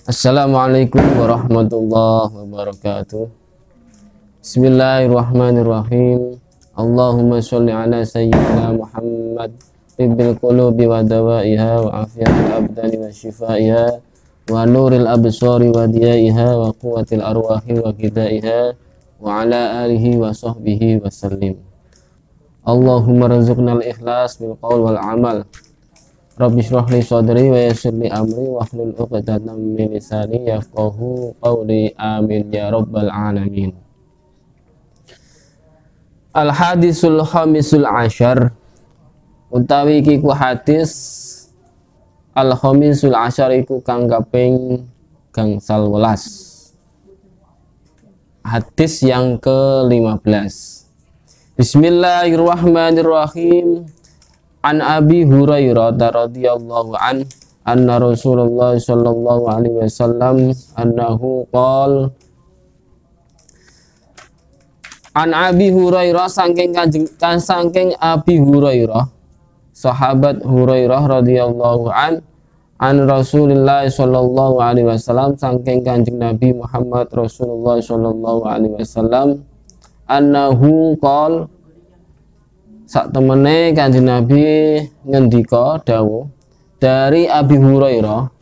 Assalamualaikum warahmatullahi wabarakatuh. Bismillahirrahmanirrahim. Allahumma sholli ala sayyidina Muhammad tibbil qulubi wa dawaiha wa afiyatil abdani wa shifaiha wa nuril absari wa diyaiha wa quwwatil arwahi wa ghidaiha wa ala alihi wa sahbihi wa sallim. Allahumma rizqnal ikhlas bil qaul wal amal. Rabbi shrah li sadri wa yassir li amri wa hlul 'uqdatam min lisani yafqahu qawli. Amin ya rabbal alamin. Al hadisul khamisul asyar, utawi iku hadis al khamisul asyar iku kang kaping gangsal welas. Hadis yang ke-15. Bismillahirrahmanirrahim. An Abi Hurairah radhiyallahu an anna Rasulullah sallallahu alaihi wasallam annahu qol. An Abi Hurairah saking Abi Hurairah, sahabat Hurairah radhiyallahu an Rasulullah sallallahu alaihi wasallam, saking Kanjeng Nabi Muhammad Rasulullah sallallahu alaihi wasallam, annahu qol, sak temene Kanjeng Nabi ngendika dawuh dari Abi Hurairah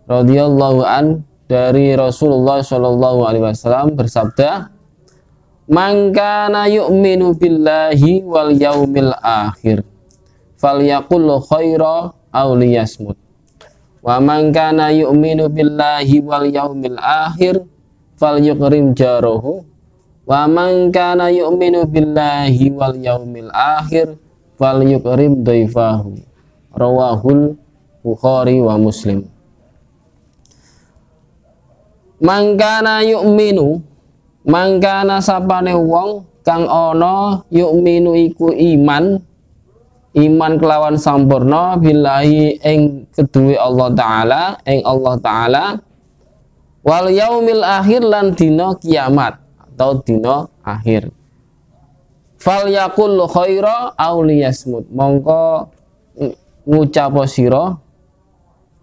radhiyallahu an dari Rasulullah sallallahu alaihi wasallam bersabda, man kana yu'minu billahi wal yaumil akhir falyaqul khaira aw liyasmut, wa man kana yu'minu billahi wal yaumil akhir falyukrim jarahu, wa man kana yu'minu billahi wal yaumil akhir falyukrim dhaifahu. Rawahul Bukhari wa Muslim. Man kana yu'minu, mangkana sapane wong kang ana yu'minu iku iman kelawan sampurna billahi ing keduwe Allah Ta'ala wal yaumil akhir lan dina kiamat atau dina akhir, fal yaqul khaira aw liyasmut, mongko ngucap sira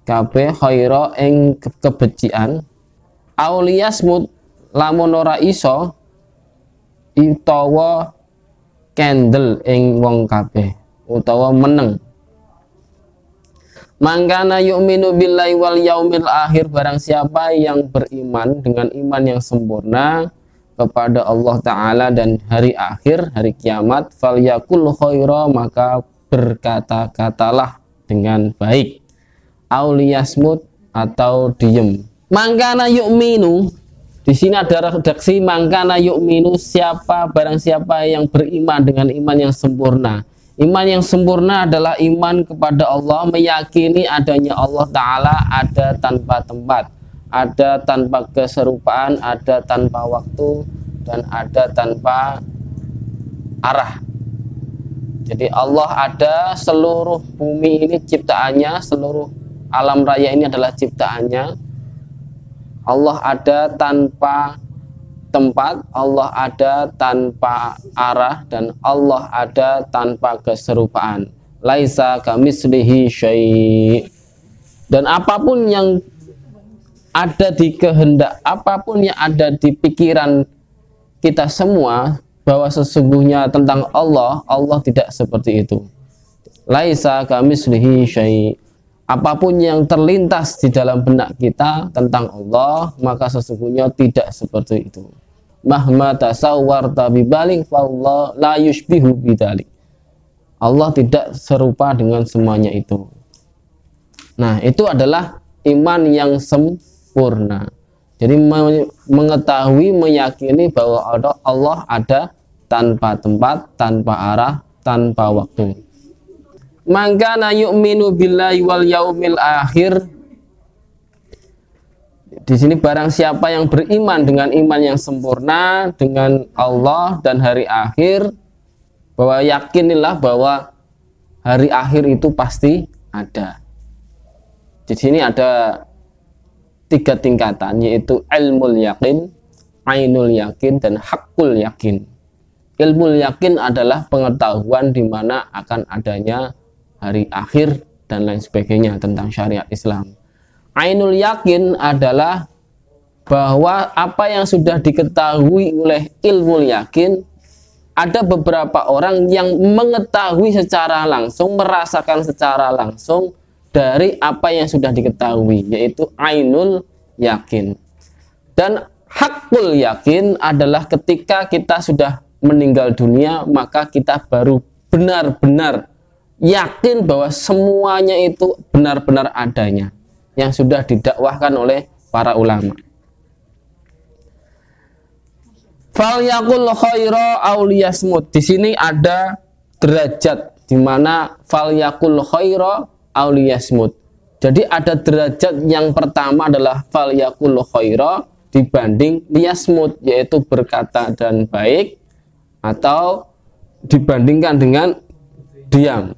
kabeh khaira ing kebecikan, aw liyasmut lamun ora iso utawa kendel ing wong kabeh utawa meneng. Mangkana yu'minu billahi wal yaumil akhir, barang siapa yang beriman dengan iman yang sempurna kepada Allah Ta'ala dan hari akhir, hari kiamat, falyakul khaira, maka berkata-katalah dengan baik, auliyasmut atau diem. Mangkana yu'minu, di sini ada redaksi mangkana yu'minu, barang siapa yang beriman dengan iman yang sempurna. Iman yang sempurna adalah iman kepada Allah, meyakini adanya Allah Ta'ala ada tanpa tempat, ada tanpa keserupaan, ada tanpa waktu, dan ada tanpa arah. Jadi Allah ada, seluruh bumi ini ciptaannya, seluruh alam raya ini adalah ciptaannya. Allah ada tanpa tempat, Allah ada tanpa arah, dan Allah ada tanpa keserupaan. Laisa kamitslihi syai'. Dan apapun yang ada di kehendak, apapun yang ada di pikiran kita semua, bahwa sesungguhnya tentang Allah, Allah tidak seperti itu. Laisa kamitslihi syai'. Apapun yang terlintas di dalam benak kita tentang Allah, maka sesungguhnya tidak seperti itu. Mahma tasawwarta bibalik fa Allah la yushbihu bidzalik. Allah tidak serupa dengan semuanya itu. Nah, itu adalah iman yang sempurna. Jadi mengetahui, meyakini bahwa Allah ada tanpa tempat, tanpa arah, tanpa waktu. Mangkana yu'minu billahi wal yaumil akhir, di sini barang siapa yang beriman dengan iman yang sempurna dengan Allah dan hari akhir, bahwa yakinilah bahwa hari akhir itu pasti ada. Di sini ada 3 tingkatan, yaitu ilmul yakin, ainul yakin, dan hakul yakin. Ilmul yakin adalah pengetahuan di mana akan adanya hari akhir dan lain sebagainya tentang syariat Islam. Ainul yakin adalah bahwa apa yang sudah diketahui oleh ilmu yakin, ada beberapa orang yang mengetahui secara langsung, merasakan secara langsung dari apa yang sudah diketahui, yaitu ainul yakin. Dan hakul yakin adalah ketika kita sudah meninggal dunia, maka kita baru benar-benar yakin bahwa semuanya itu benar-benar adanya, yang sudah didakwahkan oleh para ulama. Fal yakul khaira aw liyasmut. Di sini ada derajat di mana fal yakul khaira aw liyasmut. Jadi ada derajat yang pertama adalah fal yakul khaira dibanding liyasmut, yaitu berkata dan baik, atau dibandingkan dengan diam.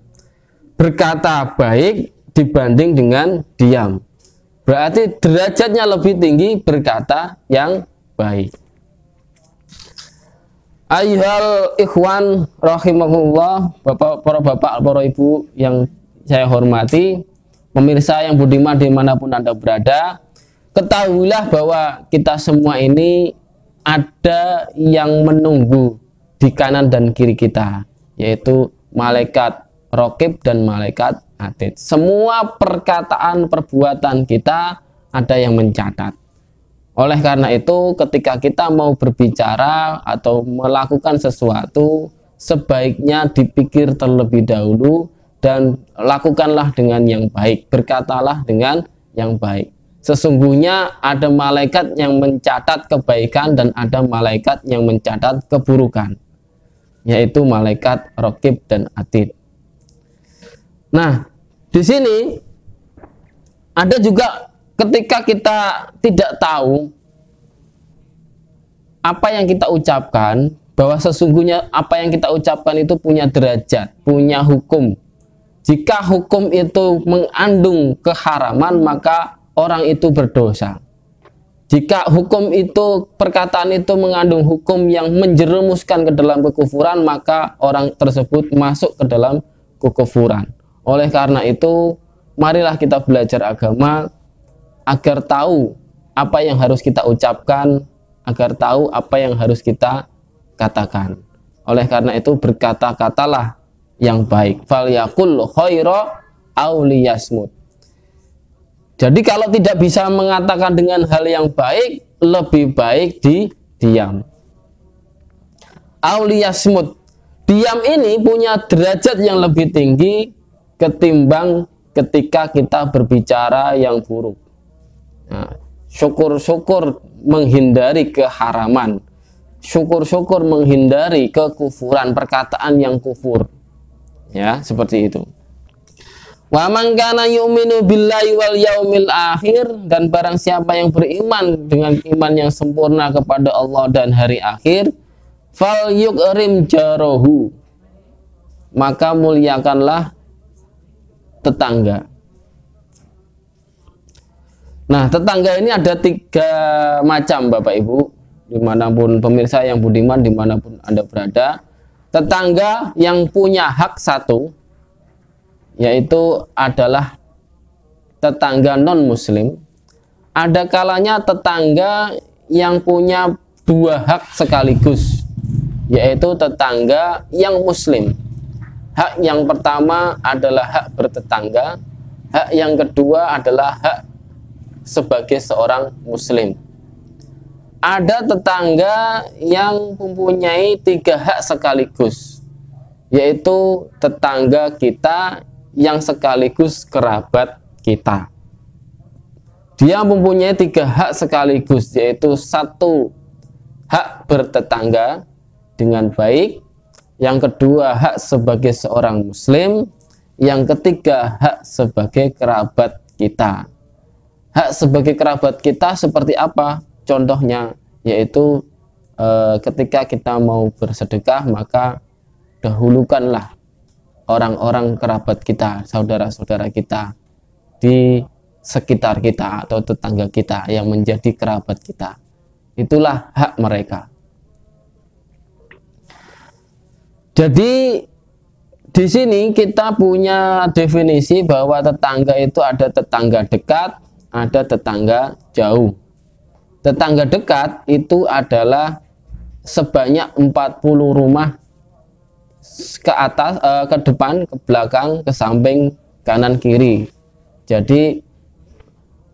Berkata baik dibanding dengan diam. Berarti derajatnya lebih tinggi berkata yang baik. Ayyuhal ikhwan rahimahullah, para bapak, para ibu yang saya hormati, pemirsa yang budiman dimanapun Anda berada, ketahuilah bahwa kita semua ini ada yang menunggu di kanan dan kiri kita, yaitu malaikat raqib dan malaikat atid. Semua perkataan perbuatan kita ada yang mencatat. Oleh karena itu, ketika kita mau berbicara atau melakukan sesuatu, sebaiknya dipikir terlebih dahulu dan lakukanlah dengan yang baik, berkatalah dengan yang baik. Sesungguhnya ada malaikat yang mencatat kebaikan dan ada malaikat yang mencatat keburukan, yaitu malaikat raqib dan atid. Nah, di sini ada juga ketika kita tidak tahu apa yang kita ucapkan, bahwa sesungguhnya apa yang kita ucapkan itu punya derajat, punya hukum. Jika hukum itu mengandung keharaman, maka orang itu berdosa. Jika hukum itu, perkataan itu mengandung hukum yang menjerumuskan ke dalam kekufuran, maka orang tersebut masuk ke dalam kekufuran. Oleh karena itu, marilah kita belajar agama agar tahu apa yang harus kita ucapkan, agar tahu apa yang harus kita katakan. Oleh karena itu, berkata-katalah yang baik. Fal yakul khaira aw liyasmut. Jadi kalau tidak bisa mengatakan dengan hal yang baik, lebih baik diam. Aw liyasmut. Diam ini punya derajat yang lebih tinggi ketimbang ketika kita berbicara yang buruk. Nah, syukur-syukur menghindari keharaman, syukur-syukur menghindari kekufuran, perkataan yang kufur, ya, seperti itu. Wa man kana yu'minu billahi wal yaumil akhir, dan barang siapa yang beriman dengan iman yang sempurna kepada Allah dan hari akhir, fal yukrim jarahu, maka muliakanlah tetangga. Nah, tetangga ini ada 3 macam, Bapak Ibu, dimanapun pemirsa yang budiman, dimanapun Anda berada. Tetangga yang punya hak satu, yaitu adalah tetangga non-muslim. Ada kalanya tetangga yang punya 2 hak sekaligus, yaitu tetangga yang muslim. Hak yang pertama adalah hak bertetangga, hak yang kedua adalah hak sebagai seorang muslim. Ada tetangga yang mempunyai 3 hak sekaligus, yaitu tetangga kita yang sekaligus kerabat kita. Dia mempunyai 3 hak sekaligus, yaitu 1 hak bertetangga dengan baik, yang kedua hak sebagai seorang muslim, yang ketiga hak sebagai kerabat kita. Hak sebagai kerabat kita seperti apa? Contohnya yaitu ketika kita mau bersedekah, maka dahulukanlah orang-orang kerabat kita, saudara-saudara kita di sekitar kita atau tetangga kita yang menjadi kerabat kita. Itulah hak mereka. Jadi di sini kita punya definisi bahwa tetangga itu ada tetangga dekat, ada tetangga jauh. Tetangga dekat itu adalah sebanyak 40 rumah ke atas, ke depan, ke belakang, ke samping, kanan, kiri. Jadi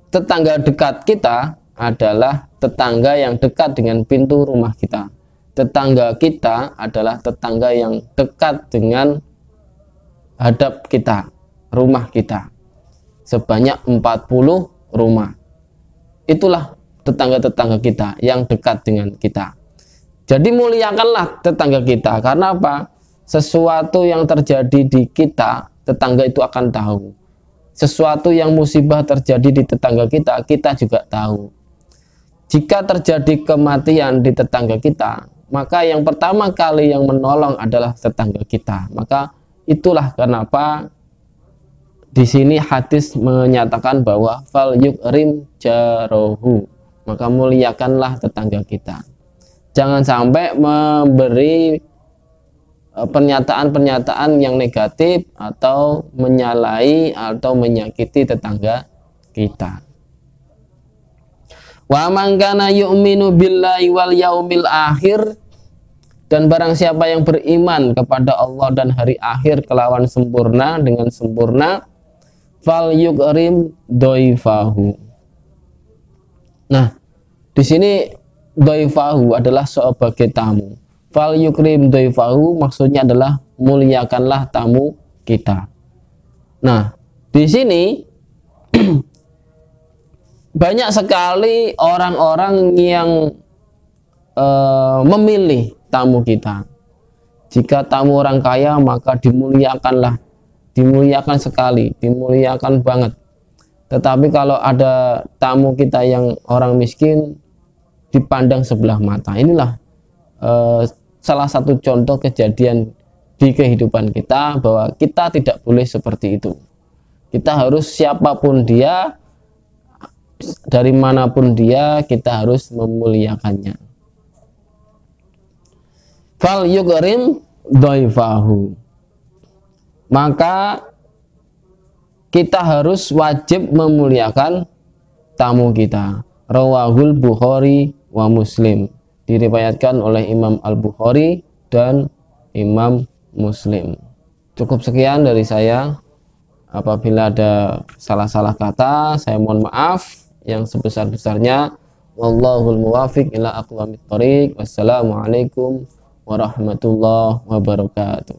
tetangga dekat kita adalah tetangga yang dekat dengan pintu rumah kita. Tetangga kita adalah tetangga yang dekat dengan hadap kita, rumah kita. Sebanyak 40 rumah. Itulah tetangga-tetangga kita yang dekat dengan kita. Jadi muliakanlah tetangga kita. Karena apa? Sesuatu yang terjadi di kita, tetangga itu akan tahu. Sesuatu yang musibah terjadi di tetangga kita, kita juga tahu. Jika terjadi kematian di tetangga kita, maka yang pertama kali yang menolong adalah tetangga kita. Maka itulah kenapa di sini hadis menyatakan bahwa fal yukrim jarohu, maka muliakanlah tetangga kita. Jangan sampai memberi pernyataan-pernyataan yang negatif atau menyalahi atau menyakiti tetangga kita. Wa man kana yu'minu billahi wal yaumil akhir, dan barang siapa yang beriman kepada Allah dan hari akhir kelawan sempurna, dengan sempurna, fal yukrim doifahu. Nah, di sini doifahu adalah sebagai tamu. Fal yukrim doifahu maksudnya adalah muliakanlah tamu kita. Nah, di sini banyak sekali orang-orang yang memilih tamu kita. Jika tamu orang kaya maka dimuliakanlah, dimuliakan sekali, dimuliakan banget. Tetapi kalau ada tamu kita yang orang miskin, dipandang sebelah mata. Inilah salah satu contoh kejadian di kehidupan kita, bahwa kita tidak boleh seperti itu. Kita harus, siapapun dia, dari manapun dia, kita harus memuliakannya. Fal yukrim doifahu, maka kita harus wajib memuliakan tamu kita. Rawahul Bukhari wa Muslim, diriwayatkan oleh Imam Al-Bukhari dan Imam Muslim. Cukup sekian dari saya. Apabila ada salah-salah kata, saya mohon maaf yang sebesar-besarnya. Wallahul muwafiq ila aqwamit thoriq. Wassalamualaikum warahmatullahi wabarakatuh.